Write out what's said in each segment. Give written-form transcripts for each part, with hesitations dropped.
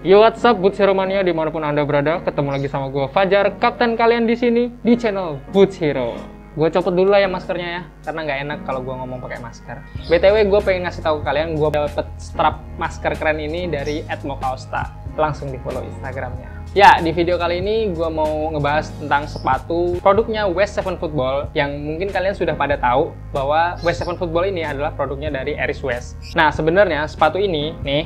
Yo, what's up, Boots Hero Mania dimanapun Anda berada. Ketemu lagi sama gue, Fajar, kapten kalian di sini di channel Boots Hero. Gue copot dulu lah ya maskernya ya, karena nggak enak kalau gue ngomong pakai masker. BTW, gue pengen ngasih tahu ke kalian, gue dapet strap masker keren ini dari @mokausta. Langsung di follow Instagramnya. Ya, di video kali ini gue mau ngebahas tentang sepatu produknya West7 Football yang mungkin kalian sudah pada tahu bahwa West7 Football ini adalah produknya dari Eris West. Nah, sebenarnya sepatu ini nih,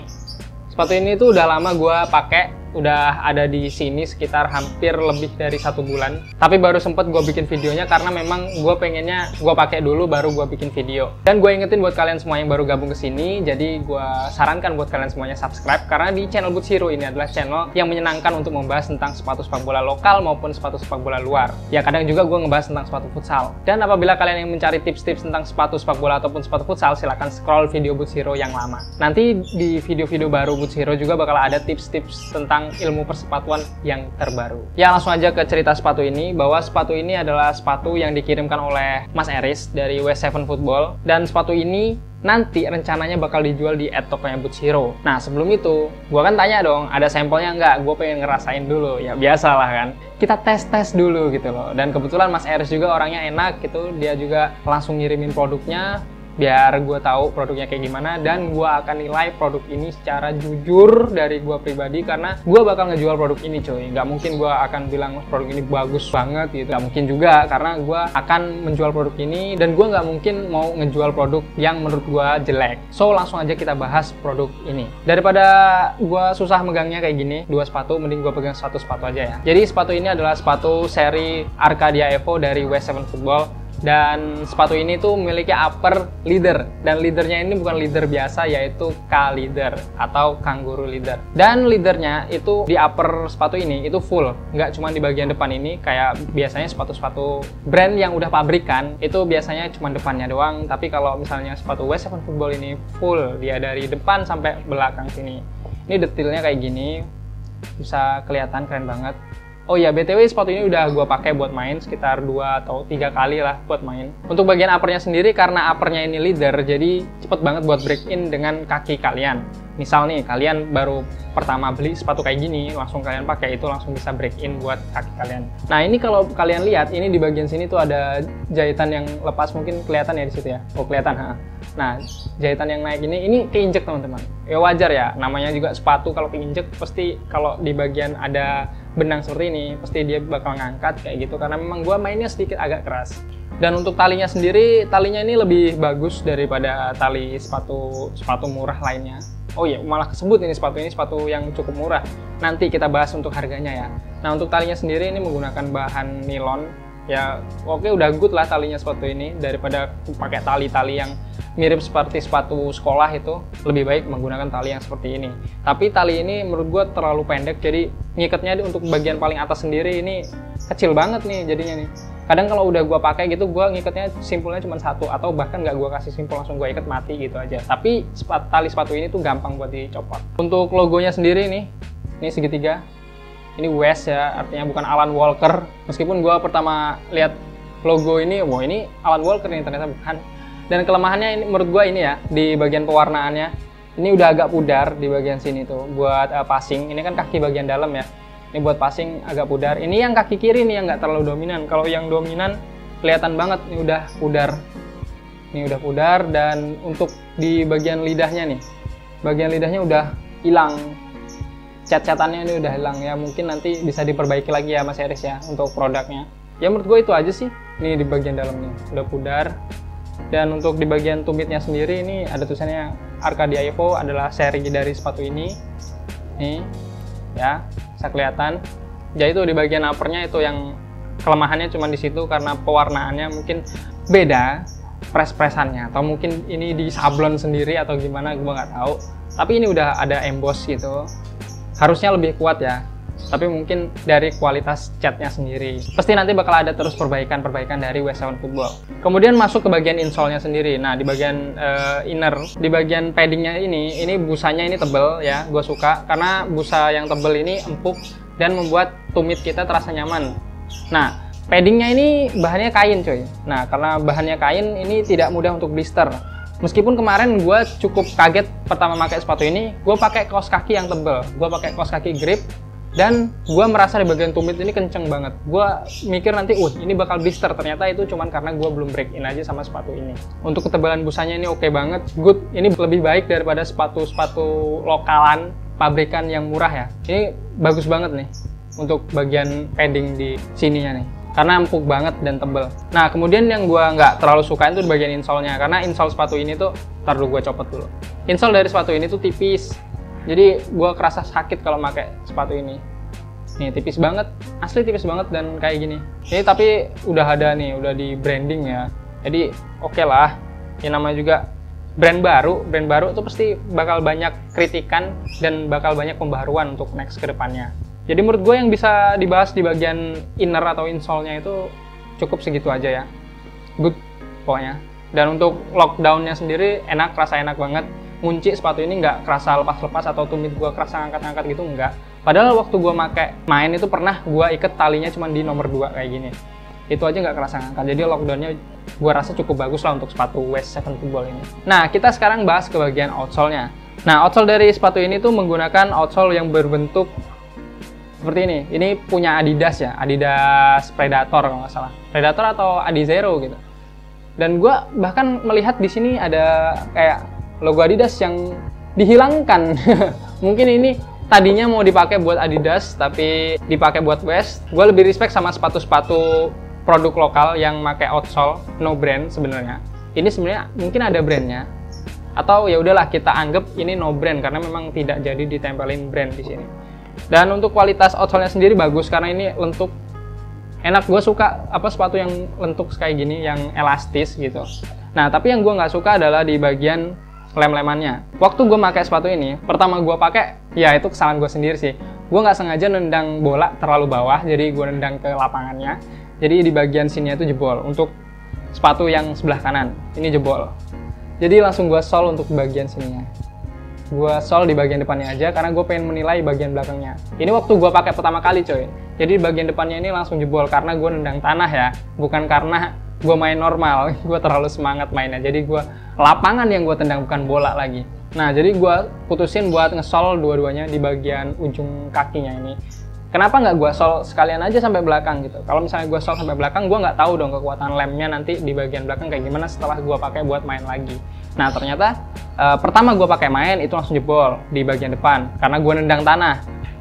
sepatu ini tuh udah lama gue pakai, udah ada di sini sekitar hampir lebih dari 1 bulan. Tapi baru sempet gue bikin videonya karena memang gue pengennya gue pakai dulu baru gue bikin video. Dan gue ingetin buat kalian semua yang baru gabung ke sini, jadi gue sarankan buat kalian semuanya subscribe karena di channel Boots Hero ini adalah channel yang menyenangkan untuk membahas tentang sepatu sepak bola lokal maupun sepatu sepak bola luar. Ya kadang juga gue ngebahas tentang sepatu futsal. Dan apabila kalian yang mencari tips-tips tentang sepatu sepak bola ataupun sepatu futsal, silahkan scroll video Boots Hero yang lama. Nanti di video-video baru Boots Hero juga bakal ada tips-tips tentang ilmu persepatuan yang terbaru. Ya, langsung aja ke cerita sepatu ini, bahwa sepatu ini adalah sepatu yang dikirimkan oleh Mas Eris dari West7 Football, dan sepatu ini nanti rencananya bakal dijual di tokonya Boots Hero. Nah, sebelum itu gua kan tanya dong, ada sampelnya nggak? Gue pengen ngerasain dulu. Ya biasalah kan, kita tes dulu gitu loh. Dan kebetulan Mas Eris juga orangnya enak gitu, dia juga langsung ngirimin produknya biar gue tahu produknya kayak gimana, dan gue akan nilai produk ini secara jujur dari gue pribadi karena gue bakal ngejual produk ini coy. Nggak mungkin gue akan bilang produk ini bagus banget gitu, nggak mungkin juga, karena gue akan menjual produk ini dan gue nggak mungkin mau ngejual produk yang menurut gue jelek. So langsung aja kita bahas produk ini. Daripada gue susah megangnya kayak gini, 2 sepatu, mending gue pegang 1 sepatu aja ya. Jadi sepatu ini adalah sepatu seri Arcadia Evo dari West7 Football. Dan sepatu ini tuh memiliki upper leader, dan leadernya ini bukan leader biasa, yaitu K-leader atau kangaroo leader. Dan leadernya itu di upper sepatu ini itu full, nggak cuma di bagian depan ini kayak biasanya sepatu-sepatu brand yang udah pabrikan itu biasanya cuma depannya doang. Tapi kalau misalnya sepatu West7 Football ini full, dia dari depan sampai belakang sini. Ini detailnya kayak gini, bisa kelihatan keren banget. Oh iya, BTW sepatu ini udah gue pakai buat main sekitar 2 atau 3 kali lah buat main. Untuk bagian uppernya sendiri, karena uppernya ini leader, jadi cepet banget buat break in dengan kaki kalian. Misal nih, kalian baru pertama beli sepatu kayak gini, langsung kalian pakai, itu langsung bisa break in buat kaki kalian. Nah ini kalau kalian lihat, ini di bagian sini tuh ada jahitan yang lepas, mungkin kelihatan ya di situ ya. Oh kelihatan, ha. Nah jahitan yang naik ini keinjek teman-teman. Ya wajar ya, namanya juga sepatu, kalau keinjek pasti kalau di bagian ada benang seperti ini pasti dia bakal ngangkat kayak gitu, karena memang gua mainnya sedikit agak keras. Dan untuk talinya sendiri, talinya ini lebih bagus daripada tali sepatu murah lainnya. Oh iya, malah kesebut ini sepatu yang cukup murah. Nanti kita bahas untuk harganya ya. Nah, untuk talinya sendiri ini menggunakan bahan nilon. Ya, oke, udah good lah talinya sepatu ini, daripada pakai tali-tali yang mirip seperti sepatu sekolah. Itu lebih baik menggunakan tali yang seperti ini. Tapi tali ini menurut gue terlalu pendek, jadi ngikatnya untuk bagian paling atas sendiri ini kecil banget nih jadinya nih. Kadang kalau udah gue pakai gitu, gue ngikatnya simpulnya cuma 1, atau bahkan nggak gue kasih simpul, langsung gue ikat mati gitu aja. Tapi tali sepatu ini tuh gampang buat dicopot. Untuk logonya sendiri nih, ini segitiga. Ini West ya, artinya bukan Alan Walker. Meskipun gue pertama lihat logo ini, wah ini Alan Walker nih, ternyata bukan. Dan kelemahannya ini menurut gue ini ya, di bagian pewarnaannya. Ini udah agak pudar di bagian sini tuh, buat passing. Ini kan kaki bagian dalam ya. Ini buat passing agak pudar. Ini yang kaki kiri nih yang nggak terlalu dominan. Kalau yang dominan kelihatan banget, ini udah pudar. Ini udah pudar, dan untuk di bagian lidahnya nih, bagian lidahnya udah hilang. Cat-catannya ini udah hilang ya, mungkin nanti bisa diperbaiki lagi ya Mas Eris ya untuk produknya. Ya menurut gue itu aja sih. Ini di bagian dalamnya udah pudar. Dan untuk di bagian tumitnya sendiri ini ada tulisannya Arcadia Evo, adalah seri dari sepatu ini. Nih ya, bisa kelihatan. Jadi itu di bagian uppernya itu yang kelemahannya cuma di situ, karena pewarnaannya mungkin beda press-pressannya, atau mungkin ini di sablon sendiri atau gimana, gue nggak tahu. Tapi ini udah ada emboss gitu. Harusnya lebih kuat ya, tapi mungkin dari kualitas catnya sendiri. Pasti nanti bakal ada terus perbaikan dari West7 Football. Kemudian masuk ke bagian insole-nya sendiri. Nah, di bagian inner, di bagian paddingnya ini busanya ini tebel ya, gue suka. Karena busa yang tebel ini empuk dan membuat tumit kita terasa nyaman. Nah, paddingnya ini bahannya kain coy. Nah, karena bahannya kain ini tidak mudah untuk blister. Meskipun kemarin gue cukup kaget pertama pakai sepatu ini, gue pakai kaos kaki yang tebel, gue pakai kaos kaki grip, dan gue merasa di bagian tumit ini kenceng banget. Gue mikir nanti, ini bakal blister. Ternyata itu cuman karena gue belum break in aja sama sepatu ini. Untuk ketebalan busanya ini oke banget, good. Ini lebih baik daripada sepatu-sepatu lokalan, pabrikan yang murah ya. Ini bagus banget nih untuk bagian padding di sininya nih, karena empuk banget dan tebel. Nah, kemudian yang gue nggak terlalu sukain tuh di bagian insole-nya, karena insole sepatu ini tuh, ntar dulu gue copot dulu. Insole dari sepatu ini tuh tipis, jadi gue kerasa sakit kalau pakai sepatu ini. Nih, tipis banget, asli tipis banget dan kayak gini. Ini tapi udah ada nih, udah di branding ya. Jadi oke lah, ini namanya juga brand baru tuh pasti bakal banyak kritikan dan bakal banyak pembaruan untuk next ke depannya. Jadi menurut gue yang bisa dibahas di bagian inner atau insole-nya itu cukup segitu aja ya. Good pokoknya. Dan untuk lockdown-nya sendiri enak, rasa enak banget. Ngunci sepatu ini nggak kerasa lepas-lepas atau tumit gue kerasa ngangkat-ngangkat gitu, enggak. Padahal waktu gue main itu pernah gue ikat talinya cuma di nomor 2 kayak gini. Itu aja nggak kerasa ngangkat. Jadi lockdown-nya gue rasa cukup bagus lah untuk sepatu West 70 Ball ini. Nah, kita sekarang bahas ke bagian outsole-nya. Nah, outsole dari sepatu ini tuh menggunakan outsole yang berbentuk seperti ini. Ini punya Adidas ya, Adidas Predator kalau nggak salah. Predator atau Adizero gitu. Dan gue bahkan melihat di sini ada kayak logo Adidas yang dihilangkan. Mungkin ini tadinya mau dipakai buat Adidas, tapi dipakai buat West. Gue lebih respect sama sepatu-sepatu produk lokal yang pakai outsole, no brand sebenarnya. Ini sebenarnya mungkin ada brandnya. Atau ya udahlah kita anggap ini no brand karena memang tidak jadi ditempelin brand di sini. Dan untuk kualitas outsole-nya sendiri bagus karena ini lentuk. Enak, gue suka sepatu yang lentuk kayak gini, yang elastis gitu. Nah, tapi yang gue nggak suka adalah di bagian lem-lemannya. Waktu gue pakai sepatu ini, pertama gue pakai, ya itu kesalahan gue sendiri sih. Gue nggak sengaja nendang bola terlalu bawah, jadi gue nendang ke lapangannya. Jadi di bagian sini itu jebol. Untuk sepatu yang sebelah kanan, ini jebol. Jadi langsung gue sol untuk bagian sininya. Gue sol di bagian depannya aja karena gue pengen menilai bagian belakangnya. Ini waktu gue pakai pertama kali coy. Jadi bagian depannya ini langsung jebol karena gue nendang tanah ya, bukan karena gue main normal. Gue terlalu semangat mainnya. Jadi gue lapangan yang gue tendang, bukan bola lagi. Nah, jadi gue putusin buat ngesol dua-duanya di bagian ujung kakinya ini. Kenapa nggak gue sol sekalian aja sampai belakang gitu? Kalau misalnya gue sol sampai belakang, gue nggak tahu dong kekuatan lemnya nanti di bagian belakang kayak gimana setelah gue pakai buat main lagi. Nah, ternyata pertama gue pakai main itu langsung jebol di bagian depan karena gue nendang tanah.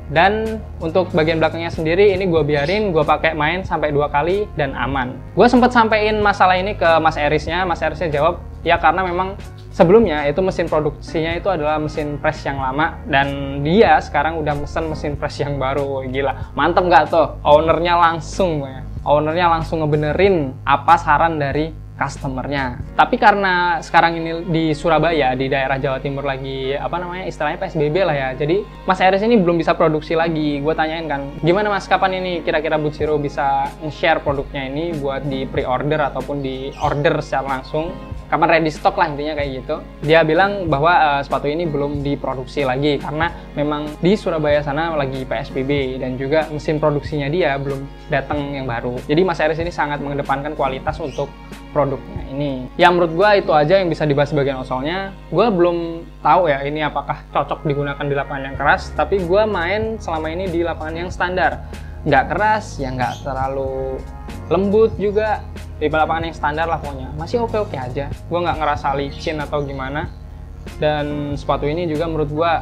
Dan untuk bagian belakangnya sendiri ini gue biarin, gue pakai main sampai 2 kali dan aman. Gue sempat sampein masalah ini ke Mas Erisnya jawab, ya karena memang sebelumnya itu mesin produksinya itu adalah mesin press yang lama dan dia sekarang udah mesen mesin press yang baru. Gila, mantep nggak tuh? Ownernya langsung ngebenerin apa saran dari customernya. Tapi karena sekarang ini di Surabaya, di daerah Jawa Timur lagi istilahnya PSBB lah ya. Jadi Mas Eris ini belum bisa produksi lagi. Gue tanyain kan, gimana Mas, kapan ini kira-kira Boots Hero bisa nge-share produknya ini buat di pre-order ataupun di order secara langsung? Kapan ready stock lah intinya kayak gitu. Dia bilang bahwa sepatu ini belum diproduksi lagi karena memang di Surabaya sana lagi PSBB dan juga mesin produksinya dia belum datang yang baru. Jadi Mas Eris ini sangat mengedepankan kualitas untuk produknya ini. Ya menurut gue itu aja yang bisa dibahas bagian outsole-nya. Gue belum tahu ya ini apakah cocok digunakan di lapangan yang keras, tapi gue main selama ini di lapangan yang standar. Nggak keras, ya nggak terlalu lembut juga. Di lapangan yang standar lah pokoknya. Masih oke-oke aja. Gue nggak ngerasa licin atau gimana. Dan sepatu ini juga menurut gue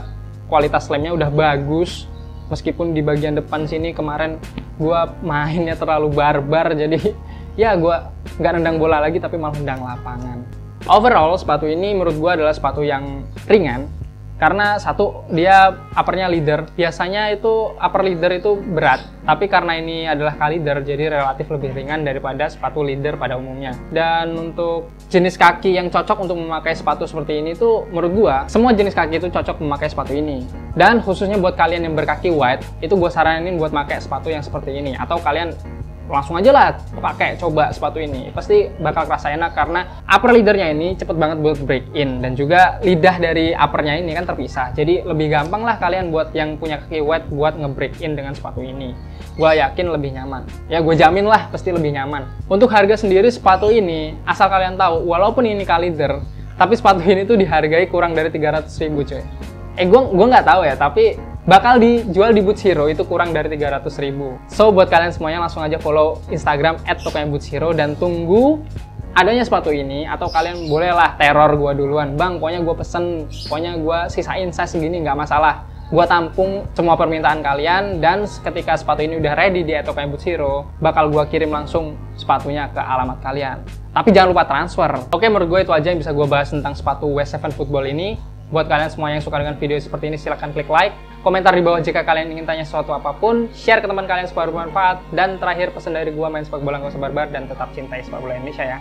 kualitas lemnya udah bagus. Meskipun di bagian depan sini kemarin gue mainnya terlalu barbar, jadi ya gue nggak nendang bola lagi tapi malah nendang lapangan. Overall sepatu ini menurut gue adalah sepatu yang ringan karena satu, dia uppernya leader. Biasanya itu upper leader itu berat, tapi karena ini adalah kalider jadi relatif lebih ringan daripada sepatu leader pada umumnya. Dan untuk jenis kaki yang cocok untuk memakai sepatu seperti ini tuh menurut gua semua jenis kaki itu cocok memakai sepatu ini. Dan khususnya buat kalian yang berkaki wide, itu gue saranin buat pakai sepatu yang seperti ini. Atau kalian langsung aja lah pakai coba sepatu ini, pasti bakal kerasa enak karena upper leadernya ini cepet banget buat break in dan juga lidah dari uppernya ini kan terpisah, jadi lebih gampang lah kalian buat yang punya kaki wide buat nge-break in dengan sepatu ini. Gue yakin lebih nyaman, ya gue jamin lah pasti lebih nyaman. Untuk harga sendiri sepatu ini asal kalian tahu, walaupun ini kalider Tapi sepatu ini tuh dihargai kurang dari 300.000 coy. Gue nggak tahu ya, tapi bakal dijual di Boots Hero itu kurang dari 300.000. So buat kalian semuanya langsung aja follow Instagram @tokonya_boots_hero dan tunggu adanya sepatu ini, atau kalian bolehlah teror gue duluan, bang pokoknya gue pesen, pokoknya gue sisain size segini, nggak masalah, gue tampung semua permintaan kalian, dan ketika sepatu ini udah ready di Tokonya Boots Hero, bakal gue kirim langsung sepatunya ke alamat kalian. Tapi jangan lupa transfer. Oke, menurut gue itu aja yang bisa gue bahas tentang sepatu W7 Football ini. Buat kalian semua yang suka dengan video seperti ini, silahkan klik like, komentar di bawah jika kalian ingin tanya sesuatu apapun, share ke teman kalian supaya bermanfaat, dan terakhir pesan dari gue, main sepak bola nggak usah barbar dan tetap cintai sepak bola Indonesia ya.